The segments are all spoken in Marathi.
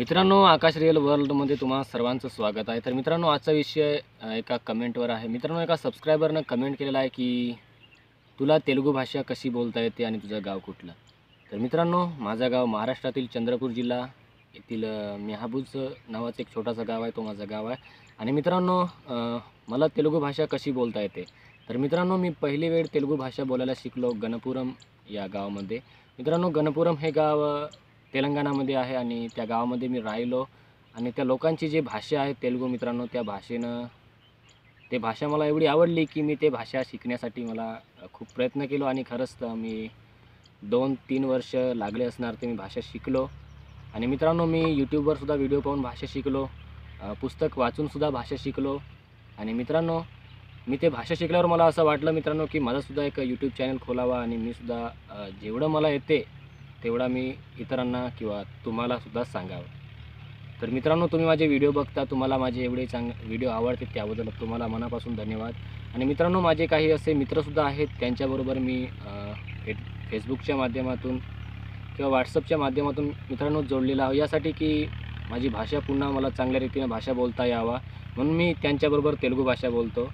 मित्रांनो, आकाश रिअल वर्ल्डमध्ये तुम्हा सर्वांचं स्वागत आहे। तर मित्रांनो, आजचा विषय एका कमेंटवर आहे। मित्रांनो, एका सबस्क्रायबरनं कमेंट केलेला आहे की तुला तेलुगू भाषा कशी बोलता येते आणि तुझं गाव कुठलं। तर मित्रांनो, माझं गाव महाराष्ट्रातील चंद्रपूर जिल्हा येथील मेहाबूज नावाचं एक छोटासा गाव आहे, तो माझं गाव आहे। आणि मित्रांनो, मला तेलुगू भाषा कशी बोलता येते। तर मित्रांनो, मी पहिली वेळ तेलुगू भाषा बोलायला शिकलो गणपुरम या गावामध्ये। मित्रांनो, गणपुरम हे गाव तेलंगणामध्ये आहे आणि त्या गावामध्ये मी राहिलो आणि त्या लोकांची जी भाषा आहे तेलुगू, मित्रांनो, ते भाषा मला एवढी आवडली की मी ते भाषा शिकण्यासाठी मला खूप प्रयत्न केलो आणि खरंच तर मी 2-3 वर्ष लागले असणार ते मी भाषा शिकलो। आणि मित्रांनो, मी यूट्यूबवर सुद्धा व्हिडिओ पाहून भाषा शिकलो, पुस्तक वाचून सुद्धा भाषा शिकलो। आणि मित्रांनो, मी ते भाषा शिकल्यावर मला असं वाटलं मित्रांनो की माझा सुद्धा एक यूट्यूब चॅनल खोलावा आणि मी सुद्धा जेवढं मला येते तेवढा मी इतरांना किंवा तुम्हाला सुद्धा सांगावं। तर मित्रांनो, तुम्ही माझे व्हिडिओ बघता, तुम्हाला माझे एवढे व्हिडिओ आवडते त्याबद्दल तुम्हाला मनापासून धन्यवाद। आणि मित्रांनो, माझे काही असे मित्रसुद्धा आहेत, त्यांच्याबरोबर मी फेसबुकच्या माध्यमातून किंवा व्हॉट्सअपच्या माध्यमातून मित्रांनो जोडलेला आहे, यासाठी की माझी भाषा पुन्हा मला चांगल्या रीतीने भाषा बोलता यावा म्हणून मी त्यांच्याबरोबर तेलुगू भाषा बोलतो।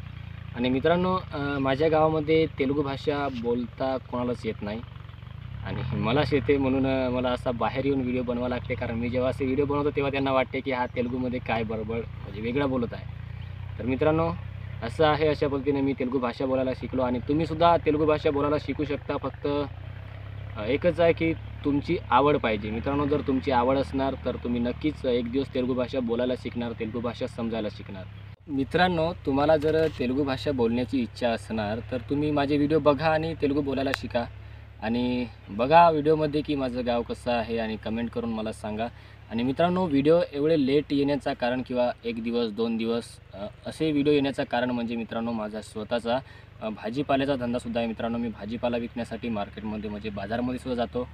आणि मित्रांनो, माझ्या गावामध्ये तेलुगू भाषा बोलता कोणालाच येत नाही आणि मलाच येते म्हणून मला असा बाहेर येऊन व्हिडिओ बनवावा लागते, कारण मी जेव्हा असे व्हिडिओ बनवतो तेव्हा त्यांना वाटते की हा तेलुगूमध्ये काय बरोबर म्हणजे वेगळा बोलत आहे। तर मित्रांनो, असं आहे, अशा पद्धतीने मी तेलुगू भाषा बोलायला शिकलो आणि तुम्हीसुद्धा तेलुगू भाषा बोलायला शिकू शकता। फक्त एकच आहे की तुमची आवड पाहिजे। मित्रांनो, जर तुमची आवड असणार तर तुम्ही नक्कीच एक दिवस तेलुगू भाषा बोलायला शिकणार, तेलुगू भाषा समजायला शिकणार। मित्रांनो, तुम्हाला जर तेलुगू भाषा बोलण्याची इच्छा असणार तर तुम्ही माझे व्हिडिओ बघा आणि तेलुगू बोलायला शिका आणि बघा व्हिडिओमध्ये की माझं गाव कसं आहे आणि कमेंट करून मला सांगा। आणि मित्रांनो, व्हिडिओ एवढे लेट येण्याचं कारण किंवा 1 दिवस 2 दिवस असे व्हिडिओ येण्याचं कारण म्हणजे मित्रांनो, माझा स्वतःचा भाजीपाल्याचा धंदासुद्धा आहे। मित्रांनो, मी भाजीपाला विकण्यासाठी मार्केटमध्ये म्हणजे बाजारामध्ये सुद्धा जातो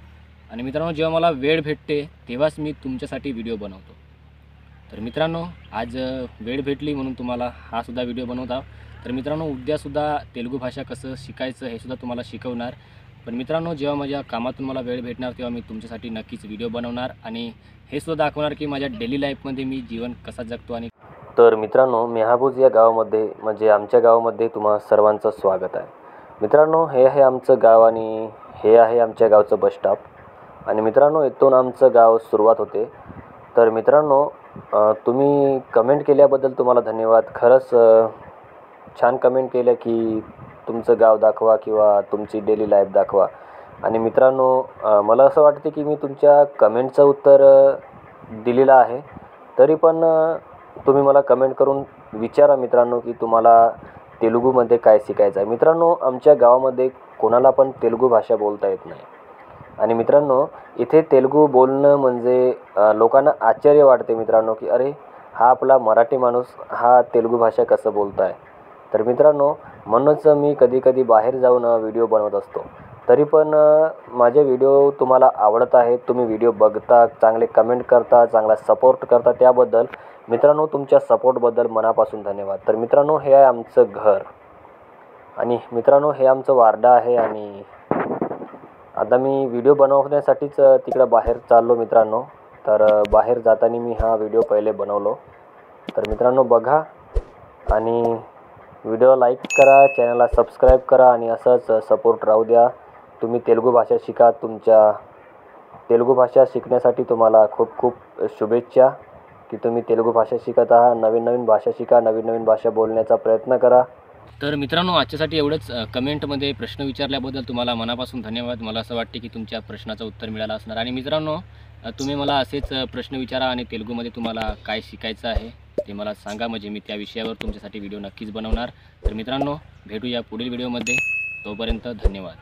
आणि मित्रांनो, जेव्हा मला वेळ भेटते तेव्हाच मी तुमच्यासाठी व्हिडिओ बनवतो। तर मित्रांनो, आज वेळ भेटली म्हणून तुम्हाला हा सुद्धा व्हिडिओ बनवता। तर मित्रांनो, उद्यासुद्धा तेलुगू भाषा कसं शिकायचं हे सुद्धा तुम्हाला शिकवणार। पण मित्रांनो, जेव्हा माझ्या कामातून मला वेळ भेटणार तेव्हा मी तुमच्यासाठी नक्कीच व्हिडिओ बनवणार आणि हे सुद्धा दाखवणार की माझ्या डेली लाईफमध्ये मी जीवन कसा जगतो। आणि तर मित्रांनो, मेहाबूज या गावामध्ये म्हणजे आमच्या गावामध्ये तुम्हा सर्वांचं स्वागत आहे। मित्रांनो, हे आहे आमचं गाव आणि हे आहे आमच्या गावचं बस स्टॉप आणि मित्रांनो, इथून आमचं गाव सुरुवात होते। तर मित्रांनो, तुम्ही कमेंट केल्याबद्दल तुम्हाला धन्यवाद। खरंच छान कमेंट केलं की तुमचं गाव दाखवा किंवा तुमची डेली लाईफ दाखवा। आणि मित्रांनो, मला असं वाटते की मी तुमच्या कमेंटचं उत्तर दिलेलं आहे, तरी पण तुम्ही मला कमेंट करून विचारा मित्रांनो की तुम्हाला तेलुगूमध्ये काय शिकायचं आहे। मित्रांनो, आमच्या गावामध्ये कोणाला पण तेलुगू भाषा बोलता येत नाही आणि मित्रांनो, इथे तेलुगू बोलणं म्हणजे लोकांना आश्चर्य वाटते मित्रांनो की अरे, हा आपला मराठी माणूस हा तेलुगू भाषा कसं बोलत आहे। तर मित्रांनो, म्हणूनच मी कधी बाहेर जाऊन व्हिडिओ बनवत असतो। तरी पण माझे व्हिडिओ तुम्हाला आवडत आहेत, तुम्ही व्हिडिओ बघता, चांगले कमेंट करता, चांगला सपोर्ट करता, त्याबद्दल मित्रांनो तुमच्या सपोर्टबद्दल मनापासून धन्यवाद। तर मित्रांनो, हे आहे आमचं घर आणि मित्रांनो, हे आमचं वार्ड आहे आणि आता मी व्हिडिओ बनवण्यासाठीच तिकडं बाहेर चाललो मित्रांनो। तर बाहेर जाताना मी हा व्हिडिओ पहिले बनवलो। तर मित्रांनो, बघा आणि व्हिडिओ लाईक करा, चॅनलला सबस्क्राईब करा आणि असंच सपोर्ट राहू द्या। तुम्ही तेलुगू भाषा शिका, तुमच्या तेलुगू भाषा शिकण्यासाठी तुम्हाला खूप खूप शुभेच्छा की तुम्ही तेलुगू भाषा शिकत आहात। नवीन भाषा शिका, नवीन भाषा बोलण्याचा प्रयत्न करा। तर मित्रांनो, आजच्यासाठी एवढंच। कमेंटमध्ये प्रश्न विचारल्याबद्दल तुम्हाला मनापासून धन्यवाद। मला असं वाटते की तुमच्या प्रश्नाचं उत्तर मिळालं असणार। आणि मित्रांनो, तुम्ही मला असेच प्रश्न विचारा आणि तेलुगूमध्ये तुम्हाला काय शिकायचं आहे ते मला सांगा, म्हणजे मी त्या विषयावर तुमच्यासाठी व्हिडिओ नक्कीच बनवणार। तर मित्रांनो, भेटूया पुढील व्हिडिओमध्ये, तोपर्यंत धन्यवाद।